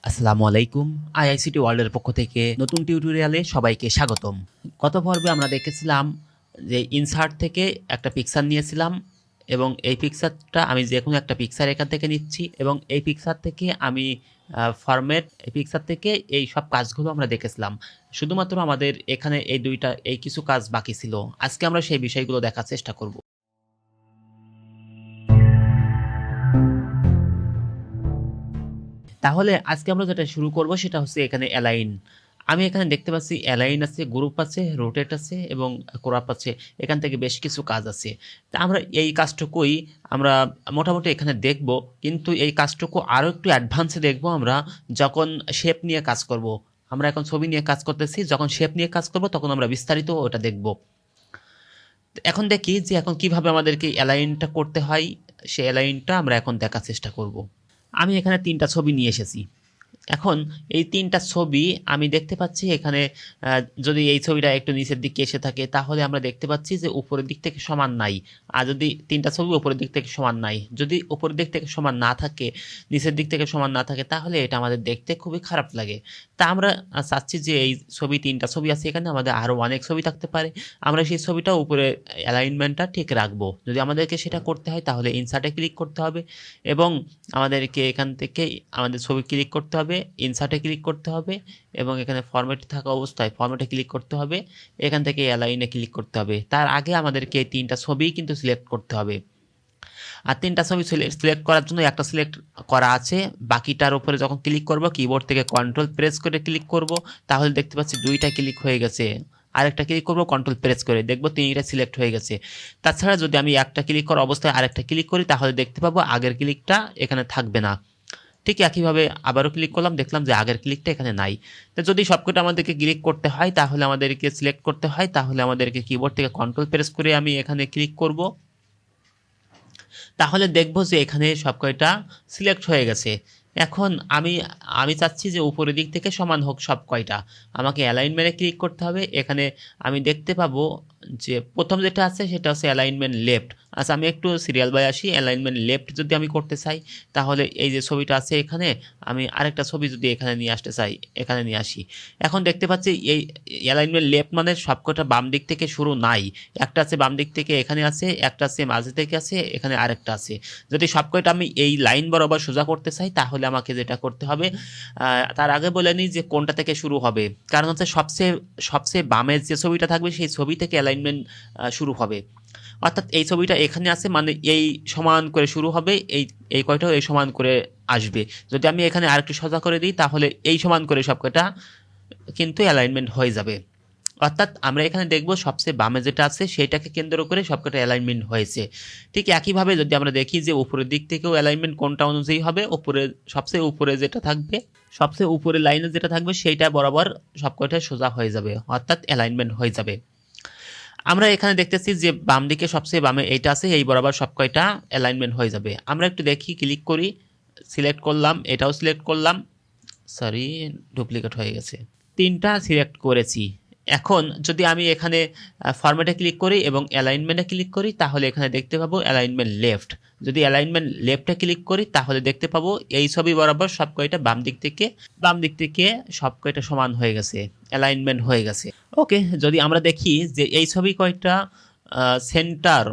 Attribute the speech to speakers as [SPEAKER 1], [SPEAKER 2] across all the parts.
[SPEAKER 1] আসসালামু আলাইকুম। আইআইসিটি ওয়ার্ল্ডের পক্ষ থেকে নতুন টিউটোরিয়ালে সবাইকে স্বাগতম। গত পর্বে আমরা দেখেছিলাম যে ইনসার্ট থেকে একটা পিকচার নিয়েছিলাম এবং এই পিকচারটা আমি যে কোনো একটা পিকচার এখান থেকে নিচ্ছি এবং এই পিকচার থেকে আমি ফরম্যাট এই পিকচার থেকে এই সব কাজগুলো আমরা দেখেছিলাম। শুধুমাত্র আমাদের এখানে এই কিছু কাজ বাকি ছিল। আজকে আমরা সেই বিষয়গুলো দেখার চেষ্টা করব। তাহলে আজকে আমরা যেটা শুরু করব সেটা হচ্ছে এখানে অ্যালাইন। আমি এখানে দেখতে পাচ্ছি অ্যালাইন আছে, গ্রুপ আছে, রোটেট আছে এবং ক্রপ আছে। এখান থেকে বেশ কিছু কাজ আছে। তা আমরা এই কাজটুকুই আমরা মোটামুটি এখানে দেখব, কিন্তু এই কাজটুকু আরও একটু অ্যাডভান্সে দেখব আমরা যখন শেপ নিয়ে কাজ করব। আমরা এখন ছবি নিয়ে কাজ করতেছি, যখন শেপ নিয়ে কাজ করব তখন আমরা বিস্তারিত ওটা দেখব। এখন দেখি যে এখন কিভাবে আমাদেরকে অ্যালাইনটা করতে হয়, সেই অ্যালাইনটা আমরা এখন দেখার চেষ্টা করব। আমি এখানে 3টা ছবি নিয়ে এসেছি। এখন এই 3টা ছবি আমি দেখতে পাচ্ছি এখানে যদি এই ছবিটা একটু নিচের দিকে এসে থাকে তাহলে আমরা দেখতে পাচ্ছি যে উপরের দিক থেকে সমান নাই। আর যদি 3টা ছবি উপরের দিক থেকে সমান নাই, যদি উপরের দিক থেকে সমান না থাকে, নিচের দিক থেকে সমান না থাকে, তাহলে এটা আমাদের দেখতে খুবই খারাপ লাগে। তা আমরা চাচ্ছি যে এই 3টা ছবি আছে এখানে, আমাদের আরও অনেক ছবি থাকতে পারে। আমরা সেই ছবিটা উপরে অ্যালাইনমেন্টটা ঠিক রাখবো। যদি আমাদেরকে সেটা করতে হয় তাহলে ইনসার্টে ক্লিক করতে হবে এবং আমাদেরকে এখান থেকে আমাদের ছবি ক্লিক করতে হবে, ইনসার্টে ক্লিক করতে হবে এবং এখানে ফরম্যাটে থাকা অবস্থায় ফরম্যাটে ক্লিক করতে হবে, এখান থেকে অ্যালাইনে ক্লিক করতে হবে। তার আগে আমাদেরকে এই 3টা ছবিই কিন্তু সিলেক্ট করতে হবে। আর 3টা ছবি সিলেক্ট করার জন্য একটা সিলেক্ট করা আছে, বাকিটার উপরে যখন ক্লিক করব কিবোর্ড থেকে কন্ট্রোল প্রেস করে ক্লিক করব, তাহলে দেখতে পাচ্ছি 2টা ক্লিক হয়ে গেছে। আরেকটা ক্লিক করব, কন্ট্রোল প্রেস করে দেখব 3টা সিলেক্ট হয়ে গেছে। তাছাড়া যদি আমি একটা ক্লিক করা অবস্থায় আরেকটা ক্লিক করি তাহলে দেখতে পাবো আগের ক্লিকটা এখানে থাকবে না। ঠিক একইভাবে আবারও ক্লিক করলাম, দেখলাম যে আগের ক্লিকটা এখানে নাই। তো যদি সবকটা আমাদেরকে ক্লিক করতে হয় তাহলে আমাদেরকে সিলেক্ট করতে হয়, তাহলে আমাদেরকে কিবোর্ড থেকে কন্ট্রোল প্রেস করে আমি এখানে ক্লিক করব। তাহলে দেখব যে এখানে সব কয়টা সিলেক্ট হয়ে গেছে। এখন আমি চাচ্ছি যে উপরের দিক থেকে সমান হোক সব কয়টা। আমাকে অ্যালাইনমেন্টে ক্লিক করতে হবে। এখানে আমি দেখতে পাবো যে প্রথম যেটা আছে সেটা হচ্ছে অ্যালাইনমেন্ট লেফট। আচ্ছা, আমি একটু সিরিয়াল বাই আসি। অ্যালাইনমেন্ট লেফট যদি আমি করতে চাই তাহলে এই যে ছবিটা আছে এখানে, আমি আরেকটা ছবি যদি এখানে নিয়ে আসতে চাই, এখানে নিয়ে আসি। এখন দেখতে পাচ্ছি এই অ্যালাইনমেন্ট লেফট মানে সবকটা বাম দিক থেকে শুরু নাই। একটা আছে বাম দিক থেকে এখানে আছে, একটা আছে মাঝে থেকে আছে, এখানে আরেকটা আছে। যদি সবকটা আমি এই লাইন বরাবর সোজা করতে চাই তাহলে আমাকে যেটা করতে হবে, তার আগে বলে নিই যে কোনটা থেকে শুরু হবে। কারণ হচ্ছে সবচেয়ে বামের যে ছবিটা থাকবে সেই ছবি থেকে অ্যালাইনমেন্ট শুরু হবে। অর্থাৎ এই ছবিটা এখানে আছে মানে এই সমান করে শুরু হবে, এই কয়টাও এই সমান করে আসবে। যদি আমি এখানে আরেকটু সোজা করে দিই তাহলে এই সমান করে সবকটা কিন্তু অ্যালাইনমেন্ট হয়ে যাবে। অর্থাৎ আমরা এখানে দেখব সবচেয়ে বামে যেটা আছে সেইটাকে কেন্দ্র করে সবকটা অ্যালাইনমেন্ট হয়েছে। ঠিক একইভাবে যদি আমরা দেখি যে উপরের দিক থেকেও অ্যালাইনমেন্ট কোনটা অনুযায়ী হবে, সবচেয়ে উপরে যেটা থাকবে, সবচেয়ে উপরে লাইনে যেটা থাকবে সেইটা বরাবর সবকটা সোজা হয়ে যাবে, অর্থাৎ অ্যালাইনমেন্ট হয়ে যাবে। আমরা এখানে দেখতেছি যে বাম দিকে সবচেয়ে বামে এইটা আছে, এই বরাবর সব কয়টা অ্যালাইনমেন্ট হয়ে যাবে। আমরা একটু দেখি, ক্লিক করি, সিলেক্ট করলাম, এটাও সিলেক্ট করলাম, সরি ডুপ্লিকেট হয়ে গেছে। 3টা সিলেক্ট করেছি। এখন যদি আমি এখানে ফরম্যাটে ক্লিক করি এবং অ্যালাইনমেন্টে ক্লিক করি তাহলে এখানে দেখতে পাবো অ্যালাইনমেন্ট লেফট। যদি অ্যালাইনমেন্ট লেফটে ক্লিক করি তাহলে দেখতে পাবো এই ছবি বরাবর সব কয়টা বাম দিক থেকে সব কয়টা সমান হয়ে গেছে, অ্যালাইনমেন্ট হয়ে গেছে। ওকে, যদি আমরা দেখি যে এই ছবি কয়টা সেন্টার,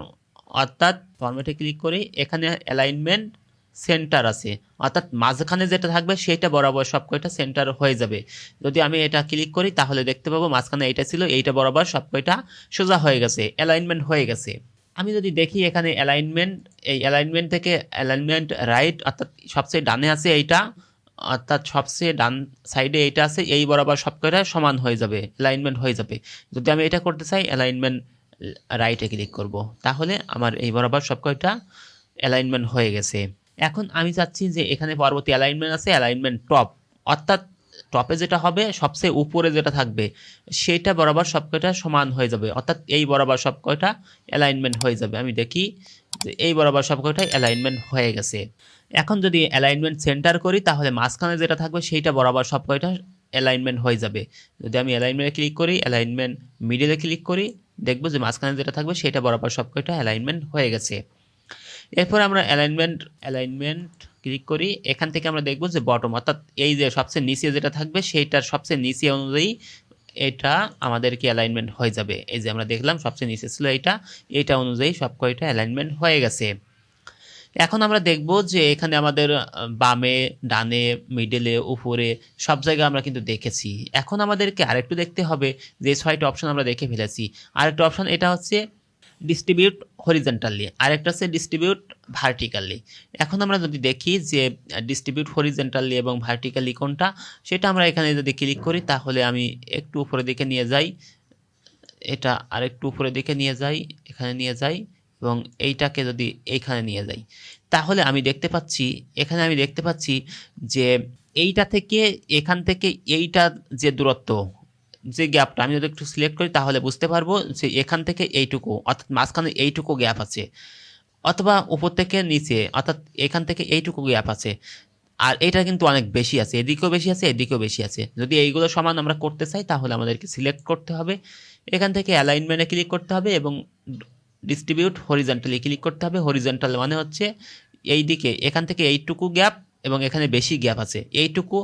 [SPEAKER 1] অর্থাৎ ফরম্যাটে ক্লিক করি, এখানে অ্যালাইনমেন্ট সেন্টার আছে, অর্থাৎ মাঝখানে যেটা থাকবে সেটা বরাবর সব কয়টা সেন্টার হয়ে যাবে। যদি আমি এটা ক্লিক করি তাহলে দেখতে পাবো মাঝখানে এইটা ছিল, এইটা বরাবর সব কয়টা সোজা হয়ে গেছে, অ্যালাইনমেন্ট হয়ে গেছে। আমি যদি দেখি এখানে এই অ্যালাইনমেন্ট থেকে অ্যালাইনমেন্ট রাইট, অর্থাৎ সবচেয়ে ডানে আছে এইটা, অর্থাৎ সবচেয়ে ডান সাইডে এইটা আছে, এই বরাবর সব কয়টা সমান হয়ে যাবে, অ্যালাইনমেন্ট হয়ে যাবে। যদি আমি এটা করতে চাই অ্যালাইনমেন্ট রাইটে ক্লিক করব, তাহলে আমার এই বরাবর সব কয়টা অ্যালাইনমেন্ট হয়ে গেছে। এখন আমি চাচ্ছি যে এখানে পরবর্তী অ্যালাইনমেন্ট আছে অ্যালাইনমেন্ট টপ, অর্থাৎ টপে যেটা হবে সবচেয়ে উপরে যেটা থাকবে সেটা বরাবর সব কয়টা সমান হয়ে যাবে, অর্থাৎ এই বরাবর সব কয়টা অ্যালাইনমেন্ট হয়ে যাবে। আমি দেখি যে এই বরাবর সব কয়টা অ্যালাইনমেন্ট হয়ে গেছে। এখন যদি অ্যালাইনমেন্ট সেন্টার করি তাহলে মাঝখানে যেটা থাকবে সেইটা বরাবর সব কয়টা অ্যালাইনমেন্ট হয়ে যাবে। যদি আমি অ্যালাইনমেন্টে ক্লিক করি, অ্যালাইনমেন্ট মিডিলে ক্লিক করি, দেখবো যে মাঝখানে যেটা থাকবে সেটা বরাবর সব কয়টা অ্যালাইনমেন্ট হয়ে গেছে। এরপর আমরা অ্যালাইনমেন্ট ক্লিক করি, এখান থেকে আমরা দেখব যে বটম, অর্থাৎ এই যে সবচেয়ে নিচে যেটা থাকবে সেইটার সবচেয়ে নিচে অনুযায়ী এটা আমাদেরকে অ্যালাইনমেন্ট হয়ে যাবে। এই যে আমরা দেখলাম সবচেয়ে নিচে ছিল এইটা অনুযায়ী সব কয়টা অ্যালাইনমেন্ট হয়ে গেছে। এখন আমরা দেখব যে এখানে আমাদের বামে, ডানে, মিডলে, উপরে সব জায়গায় আমরা কিন্তু দেখেছি। এখন আমাদেরকে আরেকটু দেখতে হবে যে 6টা অপশন আমরা দেখে ফেলেছি। আরেকটা অপশন এটা হচ্ছে ডিস্ট্রিবিউট হরিজন্টালি, আরেকটা হচ্ছে ডিস্ট্রিবিউট ভার্টিক্যালি। এখন আমরা যদি দেখি যে ডিস্ট্রিবিউট হরিজন্টালি এবং ভার্টিক্যালি কোনটা, সেটা আমরা এখানে যদি ক্লিক করি তাহলে আমি একটু উপরের দিকে নিয়ে যাই, এটা আরেকটু উপরের দিকে নিয়ে যাই, এখানে নিয়ে যাই এবং এইটাকে যদি এইখানে নিয়ে যাই, তাহলে আমি দেখতে পাচ্ছি যে এইটা থেকে এখান থেকে এইটা যে দূরত্ব, যে গ্যাপটা আমি যদি একটু সিলেক্ট করি তাহলে বুঝতে পারবো যে এখান থেকে এইটুকু, অর্থাৎ মাঝখানে এইটুকু গ্যাপ আছে, অথবা উপর থেকে নিচে অর্থাৎ এখান থেকে এইটুকু গ্যাপ আছে। আর এটা কিন্তু অনেক বেশি আছে, এদিকেও বেশি আছে, এদিকেও বেশি আছে। যদি এইগুলো সমান আমরা করতে চাই তাহলে আমাদেরকে সিলেক্ট করতে হবে, এখান থেকে অ্যালাইনমেন্টে ক্লিক করতে হবে এবং ডিস্ট্রিবিউট হরিজন্টালি ক্লিক করতে হবে। হরিজন্টাল মানে হচ্ছে এই দিকে, এখান থেকে এইটুকু গ্যাপ এবং এখানে বেশি গ্যাপ আছে, এইটুকু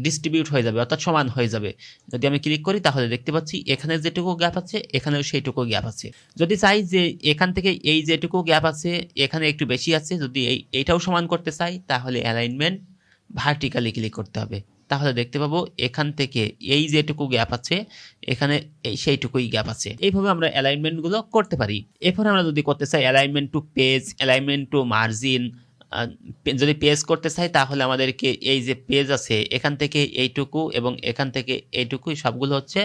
[SPEAKER 1] ডিস্ট্রিবিউট হয়ে যাবে, অর্থাৎ সমান হয়ে যাবে। যদি আমি ক্লিক করি তাহলে দেখতে পাচ্ছি এখানে যেটুকু গ্যাপ আছে এখানেও সেইটুকু গ্যাপ আছে। যদি চাই যে এখান থেকে এই যেটুকু গ্যাপ আছে এখানে একটু বেশি আছে, যদি এইটাও সমান করতে চাই তাহলে অ্যালাইনমেন্ট ভার্টিক্যালি ক্লিক করতে হবে। তাহলে দেখতে পাবো এখান থেকে এই যেটুকু গ্যাপ আছে এখানে সেইটুকুই গ্যাপ আছে। এইভাবে আমরা অ্যালাইনমেন্টগুলো করতে পারি। এরপর আমরা যদি করতে চাই alignment to page, alignment to margin, যদি পেজ করতে চাই তাহলে আমাদেরকে এই যে পেজ আছে এখান থেকে এইটুকু এবং এখান থেকে এইটুকু সবগুলো হচ্ছে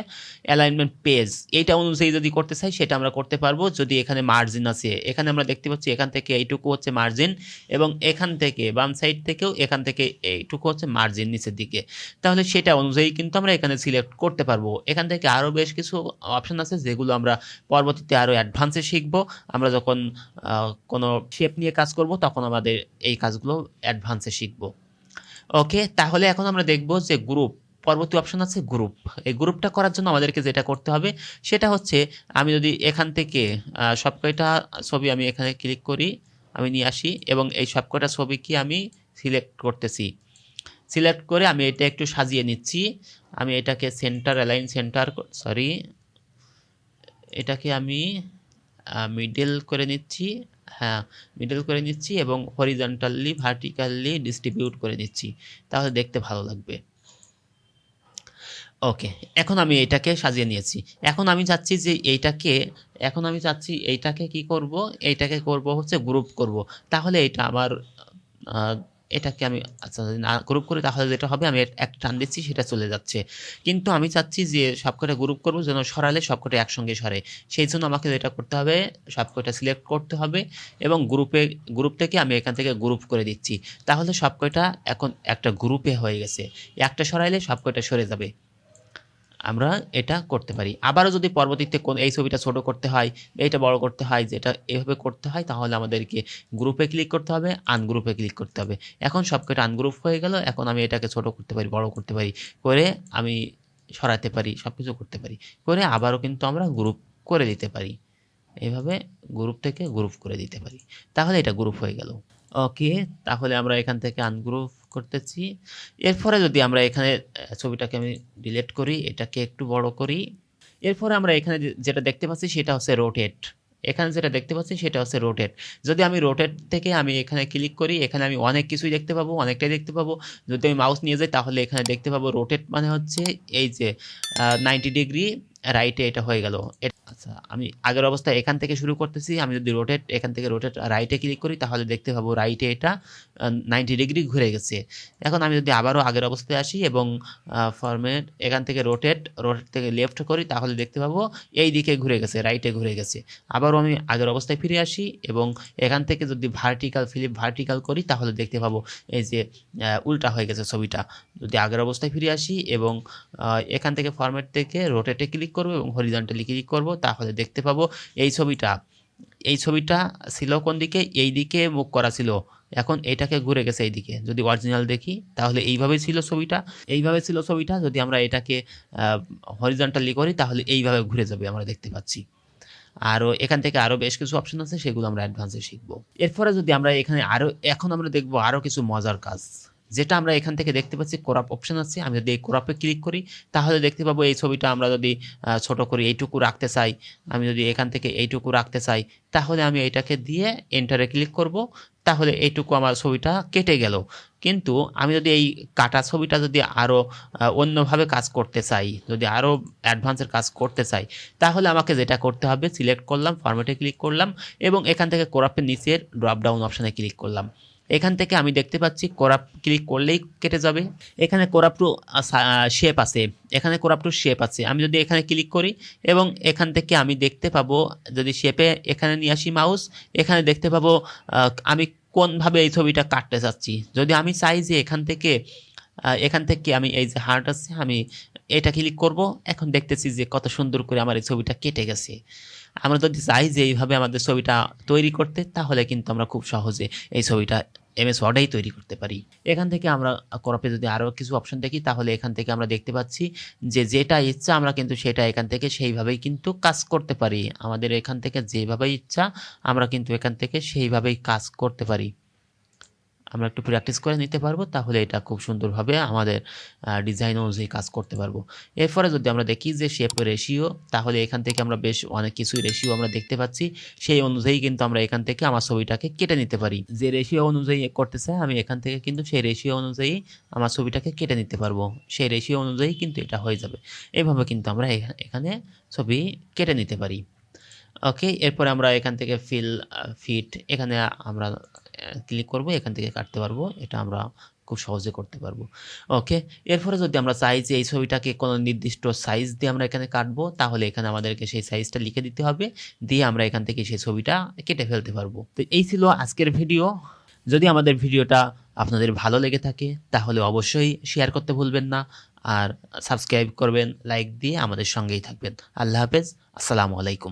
[SPEAKER 1] অ্যালাইনমেন্ট পেজ। এইটা অনুযায়ী যদি করতে চাই সেটা আমরা করতে পারবো। যদি এখানে মার্জিন আছে, এখানে আমরা দেখতে পাচ্ছি এখান থেকে এইটুকু হচ্ছে মার্জিন এবং এখান থেকে বাম সাইড থেকেও এখান থেকে এইটুকু হচ্ছে মার্জিন নিচের দিকে, তাহলে সেটা অনুযায়ী কিন্তু আমরা এখানে সিলেক্ট করতে পারবো। এখান থেকে আরও বেশ কিছু অপশন আছে যেগুলো আমরা পরবর্তীতে আরও অ্যাডভান্সে শিখবো। আমরা যখন কোনো শেপ নিয়ে কাজ করব তখন আমাদের এই কাজগুলো অ্যাডভান্সে শিখব। ওকে, তাহলে এখন আমরা দেখব যে গ্রুপ, পরবর্তী অপশন আছে গ্রুপ। এই গ্রুপটা করার জন্য আমাদেরকে যেটা করতে হবে সেটা হচ্ছে আমি যদি এখান থেকে সবকয়টা ছবি আমি এখানে ক্লিক করি, আমি নিয়ে আসি এবং এই সবকয়টা ছবিকে আমি সিলেক্ট করতেছি। সিলেক্ট করে আমি এটা একটু সাজিয়ে নিচ্ছি। আমি এটাকে সেন্টার, অ্যালাইন সেন্টার, এটাকে আমি মিডল করে নিচ্ছি, হ্যাঁ মিডল করে নিচ্ছি এবং হরিজন্টালি ভার্টিক্যালি ডিস্ট্রিবিউট করে নিচ্ছি, তাহলে দেখতে ভালো লাগবে। ওকে, এখন আমি এইটাকে সাজিয়ে নিয়েছি। এখন আমি চাচ্ছি যে এইটাকে কি করব, এইটাকে করব হচ্ছে গ্রুপ করব। তাহলে এটা আমার এটাকে আমি আচ্ছা যদি না গ্রুপ করি তাহলে যেটা হবে আমি একটা টান দিচ্ছি সেটা চলে যাচ্ছে, কিন্তু আমি চাচ্ছি যে সবকটা গ্রুপ করবো যেন সরালে সবকটা একসঙ্গে সরে। সেই জন্য আমাকে যেটা করতে হবে সবকটা সিলেক্ট করতে হবে এবং গ্রুপ থেকে আমি এখান থেকে গ্রুপ করে দিচ্ছি, তাহলে সবকটা এখন একটা গ্রুপে হয়ে গেছে। একটা সরাইলে সবকটা সরে যাবে। আমরা এটা করতে পারি। আবারও যদি পরবর্তীতে এই ছবিটা ছোট করতে হয়, এইটা বড় করতে হয়, যেটা এভাবে করতে হয়, তাহলে আমাদেরকে গ্রুপে ক্লিক করতে হবে, আনগ্রুপে ক্লিক করতে হবে। এখন সবকটা আনগ্রুপ হয়ে গেল। এখন আমি এটাকে ছোট করতে পারি, বড় করতে পারি, করে আমি সরাতে পারি, সব কিছু করতে পারি, করে আবারও কিন্তু আমরা গ্রুপ করে দিতে পারি। এইভাবে গ্রুপ থেকে গ্রুপ করে দিতে পারি, তাহলে এটা গ্রুপ হয়ে গেল। ওকে, তাহলে আমরা এখান থেকে আনগ্রুপ করতেছি। এরপরে যদি আমরা এখানে ছবিটাকে আমি ডিলিট করি, এটাকে একটু বড় করি। এরপরে আমরা এখানে যেটা দেখতে পাচ্ছি সেটা হচ্ছে রোটেট। এখানে যেটা দেখতে পাচ্ছি সেটা হচ্ছে রোটেট। যদি আমি রোটেট থেকে আমি এখানে ক্লিক করি, এখানে আমি অনেক কিছুই দেখতে পাবো, অনেকটাই দেখতে পাবো। যদি আমি মাউস নিয়ে যাই তাহলে এখানে দেখতে পাবো রোটেট মানে হচ্ছে এই যে 90 ডিগ্রি রাইটে এটা হয়ে গেল। আচ্ছা, আমি আগের অবস্থায় এখান থেকে শুরু করতেছি। আমি যদি এখান থেকে রোটেট রাইটে ক্লিক করি তাহলে দেখতে পাবো রাইটে এটা 90 ডিগ্রি ঘুরে গেছে। এখন আমি যদি আবারও আগের অবস্থায় আসি এবং ফরম্যাট এখান থেকে রোটেট থেকে লেফট করি তাহলে দেখতে পাবো এই দিকে ঘুরে গেছে, রাইটে ঘুরে গেছে। আবারও আমি আগের অবস্থায় ফিরে আসি এবং এখান থেকে যদি ভার্টিক্যাল করি তাহলে দেখতে পাবো এই যে উল্টা হয়ে গেছে ছবিটা। যদি আগের অবস্থায় ফিরে আসি এবং এখান থেকে ফরম্যাট থেকে রোটেটে ক্লিক করব এবং হরিজন্টালি ক্লিক করব তাহলে দেখতে পাবো এই ছবিটা ছিল কোন দিকে, এই দিকে মুখ করা ছিল, এখন এটাকে ঘুরে গেছে এই দিকে। যদি অরিজিনাল দেখি তাহলে এইভাবে ছিল ছবিটা, যদি আমরা এটাকে হরিজন্টালি করি তাহলে এইভাবে ঘুরে যাবে, আমরা দেখতে পাচ্ছি। আরও এখান থেকে আরও বেশ কিছু অপশন আছে, সেগুলো আমরা অ্যাডভান্সে শিখব। এরপরে যদি আমরা এখানে এখন আমরা দেখব আরও কিছু মজার কাজ, যেটা আমরা এখান থেকে দেখতে পাচ্ছি ক্রপ অপশন আছে। আমি যদি এই ক্রপে ক্লিক করি তাহলে দেখতে পাবো এই ছবিটা আমরা যদি ছোট করে এইটুকু রাখতে চাই, আমি যদি এখান থেকে এইটুকু রাখতে চাই, তাহলে আমি এটাকে দিয়ে এন্টারে ক্লিক করব, তাহলে এইটুকু আমার ছবিটা কেটে গেল। কিন্তু আমি যদি এই কাটা ছবিটা যদি আরও অন্যভাবে কাজ করতে চাই, যদি আরও অ্যাডভান্সের কাজ করতে চাই, তাহলে আমাকে যেটা করতে হবে, সিলেক্ট করলাম, ফরম্যাটে ক্লিক করলাম এবং এখান থেকে ক্রপের নিচের ড্রপ ডাউন অপশানে ক্লিক করলাম। এখান থেকে আমি দেখতে পাচ্ছি ক্রপ ক্লিক করলেই কেটে যাবে। এখানে ক্রপ টু শেপ আছে, এখানে ক্রপ টু শেপ আছে। আমি যদি এখানে ক্লিক করি এবং এখান থেকে আমি দেখতে পাবো, যদি শেপে এখানে নিয়ে আসি মাউস, এখানে দেখতে পাবো আমি কোনভাবে এই ছবিটা কাটতে চাচ্ছি। যদি আমি চাই যে এখান থেকে আমি এই যে হার্ট আছে, আমি এটা ক্লিক করব, এখন দেখতেছি যে কত সুন্দর করে আমার এই ছবিটা কেটে গেছে। আমরা যদি চাই যে এইভাবে আমাদের ছবিটা তৈরি করতে, তাহলে কিন্তু আমরা খুব সহজে এই ছবিটা এমএস ওয়ার্ডেই তৈরি করতে পারি। এখান থেকে আমরা ক্রপে যদি আরও কিছু অপশন দেখি, তাহলে এখান থেকে আমরা দেখতে পাচ্ছি যে যেটা ইচ্ছা আমরা কিন্তু সেটা এখান থেকে সেইভাবেই কিন্তু কাজ করতে পারি। আমাদের এখান থেকে যেভাবে ইচ্ছা আমরা কিন্তু এখান থেকে সেইভাবেই কাজ করতে পারি। আমরা একটু প্র্যাকটিস করে নিতে পারবো, তাহলে এটা খুব সুন্দরভাবে আমাদের ডিজাইন অনুযায়ী কাজ করতে পারবো। এরপরে যদি আমরা দেখি যে শেপ রেশিও, তাহলে এখান থেকে আমরা বেশ অনেক কিছুই রেশিও আমরা দেখতে পাচ্ছি। সেই অনুযায়ী কিন্তু আমরা এখান থেকে আমার ছবিটাকে কেটে নিতে পারি। যে রেশিও অনুযায়ী করতে চাই আমি এখান থেকে কিন্তু সেই রেশিও অনুযায়ী আমার ছবিটাকে কেটে নিতে পারবো। সেই রেশিও অনুযায়ী কিন্তু এটা হয়ে যাবে। এইভাবে কিন্তু আমরা এখানে ছবি কেটে নিতে পারি। ওকে, এরপরে আমরা এখান থেকে ফিট এখানে আমরা ক্লিক করব, এখান থেকে কাটতে পারবো। এটা আমরা খুব সহজে করতে পারবো। ওকে, এরপরে যদি আমরা চাই যে এই ছবিটাকে কোনো নির্দিষ্ট সাইজ দিয়ে আমরা এখানে কাটবো, তাহলে এখানে আমাদেরকে সেই সাইজটা লিখে দিতে হবে, দিয়ে আমরা এখান থেকে সেই ছবিটা কেটে ফেলতে পারবো। তো এই ছিল আজকের ভিডিও। যদি আমাদের ভিডিওটা আপনাদের ভালো লেগে থাকে তাহলে অবশ্যই শেয়ার করতে ভুলবেন না, আর সাবস্ক্রাইব করবেন, লাইক দিয়ে আমাদের সঙ্গেই থাকবেন। আল্লাহ হাফেজ, আসসালামু আলাইকুম।